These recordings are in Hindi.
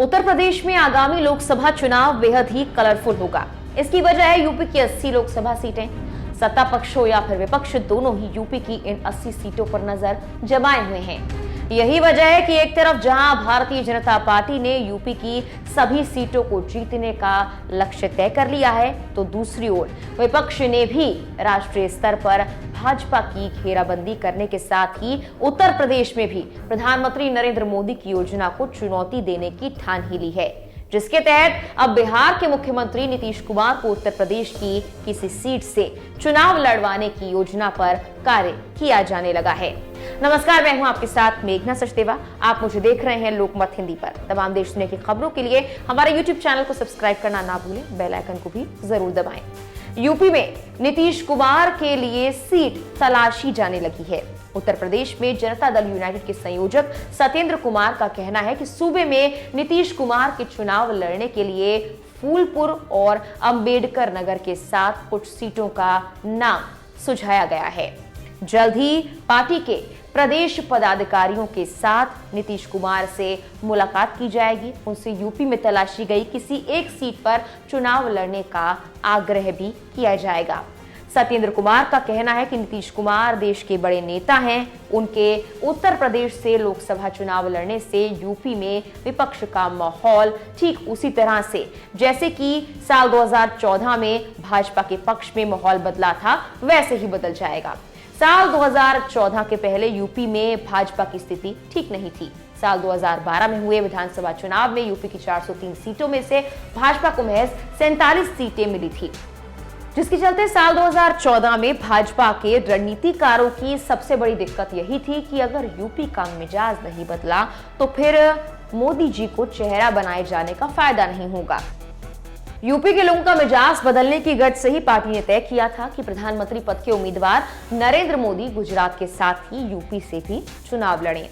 उत्तर प्रदेश में आगामी लोकसभा चुनाव बेहद ही कलरफुल होगा। इसकी वजह है यूपी की 80 लोकसभा सीटें। सत्ता पक्ष हो या फिर विपक्ष, दोनों ही यूपी की इन 80 सीटों पर नजर जमाए हुए हैं। यही वजह है कि एक तरफ जहां भारतीय जनता पार्टी ने यूपी की सभी सीटों को जीतने का लक्ष्य तय कर लिया है, तो दूसरी ओर विपक्ष ने भी राष्ट्रीय स्तर पर भाजपा की घेराबंदी करने के साथ ही उत्तर प्रदेश में भी प्रधानमंत्री नरेंद्र मोदी की योजना को चुनौती देने की ठान ही ली है, जिसके तहत अब बिहार के मुख्यमंत्री नीतीश कुमार को उत्तर प्रदेश की किसी सीट से चुनाव लड़वाने की योजना पर कार्य किया जाने लगा है। नमस्कार, मैं हूं आपके साथ मेघना सचदेवा। आप मुझे देख रहे हैं लोकमत हिंदी पर। तमाम देश दुनिया की खबरों के लिए हमारे यूट्यूब चैनल को सब्सक्राइब करना ना भूलें, बेल आइकन को भी जरूर दबाएं। यूपी में नीतीश कुमार के लिए सीट तलाशी जाने लगी है। उत्तर प्रदेश में जनता दल यूनाइटेड के संयोजक सत्येंद्र कुमार का कहना है कि सूबे में नीतीश कुमार के चुनाव लड़ने के लिए फूलपुर और अंबेडकर नगर के साथ कुछ सीटों का नाम सुझाया गया है। जल्द ही पार्टी के प्रदेश पदाधिकारियों के साथ नीतीश कुमार से मुलाकात की जाएगी। उनसे यूपी में तलाशी गई किसी एक सीट पर चुनाव लड़ने का आग्रह भी किया जाएगा। सत्येंद्र कुमार का कहना है कि नीतीश कुमार देश के बड़े नेता हैं। उनके उत्तर प्रदेश से लोकसभा चुनाव लड़ने से यूपी में विपक्ष का माहौल ठीक उसी तरह से जैसे कि साल 2014 में भाजपा के पक्ष में माहौल बदला था, वैसे ही बदल जाएगा। साल 2014 के पहले यूपी में भाजपा की स्थिति ठीक नहीं थी। साल 2012 में हुए विधानसभा चुनाव में यूपी की 403 सीटों में से भाजपा को महज 47 सीटें मिली थी, जिसके चलते साल 2014 में भाजपा के रणनीतिकारों की सबसे बड़ी दिक्कत यही थी कि अगर यूपी का मिजाज नहीं बदला तो फिर मोदी जी को चेहरा बनाए जाने का फायदा नहीं होगा। यूपी के लोगों का मिजाज बदलने की गठ से ही पार्टी ने तय किया था कि प्रधानमंत्री पद के उम्मीदवार नरेंद्र मोदी गुजरात के साथ ही यूपी से भी चुनाव लड़ें।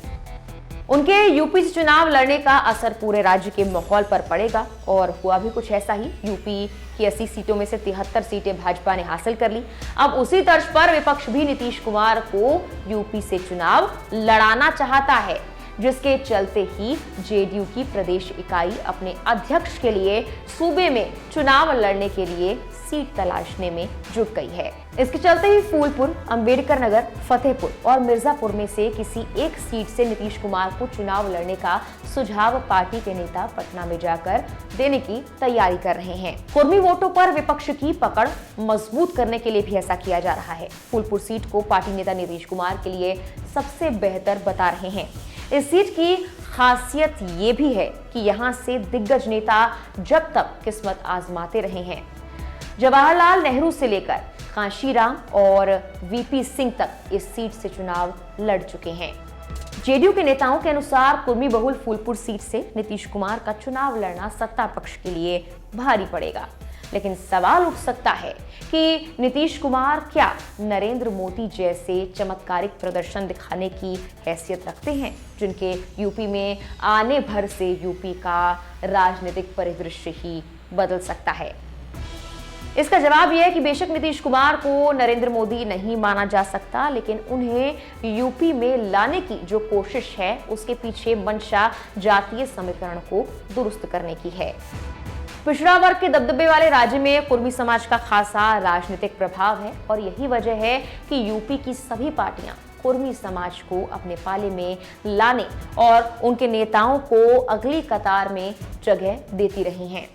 उनके यूपी से चुनाव लड़ने का असर पूरे राज्य के माहौल पर पड़ेगा और हुआ भी कुछ ऐसा ही। यूपी की 80 सीटों में से 73 सीटें भाजपा ने हासिल कर ली। अब उसी तर्ज पर विपक्ष भी नीतीश कुमार को यूपी से चुनाव लड़ाना चाहता है, जिसके चलते ही जेडीयू की प्रदेश इकाई अपने अध्यक्ष के लिए सूबे में चुनाव लड़ने के लिए सीट तलाशने में जुट गई है। इसके चलते ही फूलपुर, अंबेडकर नगर, फतेहपुर और मिर्जापुर में से किसी एक सीट से नीतीश कुमार को चुनाव लड़ने का सुझाव पार्टी के नेता पटना में जाकर देने की तैयारी कर रहे हैं। कुर्मी वोटों पर विपक्ष की पकड़ मजबूत करने के लिए भी ऐसा किया जा रहा है। फूलपुर सीट को पार्टी नेता नीतीश कुमार के लिए सबसे बेहतर बता रहे हैं। इस सीट की खासियत ये भी है कि यहाँ से दिग्गज नेता जब तक किस्मत आजमाते रहे हैं। जवाहरलाल नेहरू से लेकर कांशीराम और वीपी सिंह तक इस सीट से चुनाव लड़ चुके हैं। जेडीयू के नेताओं के अनुसार कुर्मी बहुल फूलपुर सीट से नीतीश कुमार का चुनाव लड़ना सत्ता पक्ष के लिए भारी पड़ेगा। लेकिन सवाल उठ सकता है कि नीतीश कुमार क्या नरेंद्र मोदी जैसे चमत्कारिक प्रदर्शन दिखाने की हैसियत रखते हैं, जिनके यूपी में आने भर से यूपी का राजनीतिक परिदृश्य ही बदल सकता है। इसका जवाब यह है कि बेशक नीतीश कुमार को नरेंद्र मोदी नहीं माना जा सकता, लेकिन उन्हें यूपी में लाने की जो कोशिश है उसके पीछे मंशा जातीय समीकरण को दुरुस्त करने की है। पिछड़ा वर्ग के दबदबे वाले राज्य में कुर्मी समाज का खासा राजनीतिक प्रभाव है और यही वजह है कि यूपी की सभी पार्टियां कुर्मी समाज को अपने पाले में लाने और उनके नेताओं को अगली कतार में जगह देती रही हैं।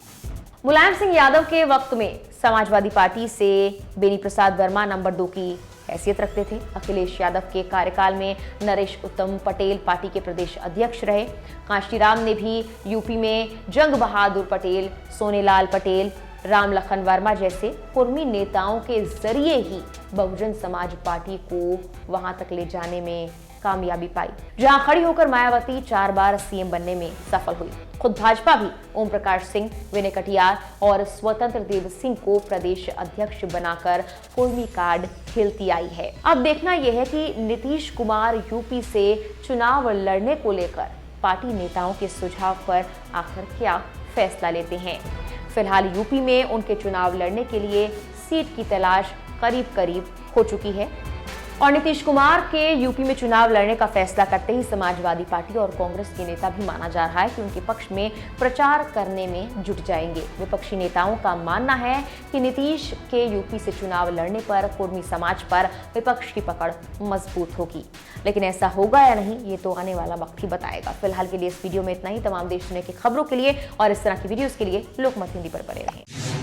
मुलायम सिंह यादव के वक्त में समाजवादी पार्टी से बेनी प्रसाद वर्मा नंबर 2 की हैसियत रखते थे। अखिलेश यादव के कार्यकाल में नरेश उत्तम पटेल पार्टी के प्रदेश अध्यक्ष रहे। कांशीराम ने भी यूपी में जंग बहादुर पटेल, सोनेलाल पटेल, राम लखन वर्मा जैसे कुर्मी नेताओं के जरिए ही बहुजन समाज पार्टी को वहां तक ले जाने में कामयाबी पाई, जहां खड़ी होकर मायावती 4 बार सीएम बनने में सफल हुई। खुद भाजपा भी ओम प्रकाश सिंह, विनय कटियार और स्वतंत्र देव सिंह को प्रदेश अध्यक्ष बनाकर कुर्मी कार्ड खेलती आई है। अब देखना यह है कि नीतीश कुमार यूपी से चुनाव लड़ने को लेकर पार्टी नेताओं के सुझाव पर आखिर क्या फैसला लेते हैं। फिलहाल यूपी में उनके चुनाव लड़ने के लिए सीट की तलाश करीब करीब हो चुकी है। और नीतीश कुमार के यूपी में चुनाव लड़ने का फैसला करते ही समाजवादी पार्टी और कांग्रेस के नेता भी माना जा रहा है कि उनके पक्ष में प्रचार करने में जुट जाएंगे। विपक्षी नेताओं का मानना है कि नीतीश के यूपी से चुनाव लड़ने पर कुर्मी समाज पर विपक्ष की पकड़ मजबूत होगी, लेकिन ऐसा होगा या नहीं ये तो आने वाला वक्त ही बताएगा। फिलहाल के लिए इस वीडियो में इतना ही। तमाम देश दुनिया की खबरों के लिए और इस तरह की वीडियोस के लिए लोकमत हिंदी पर बने रहें।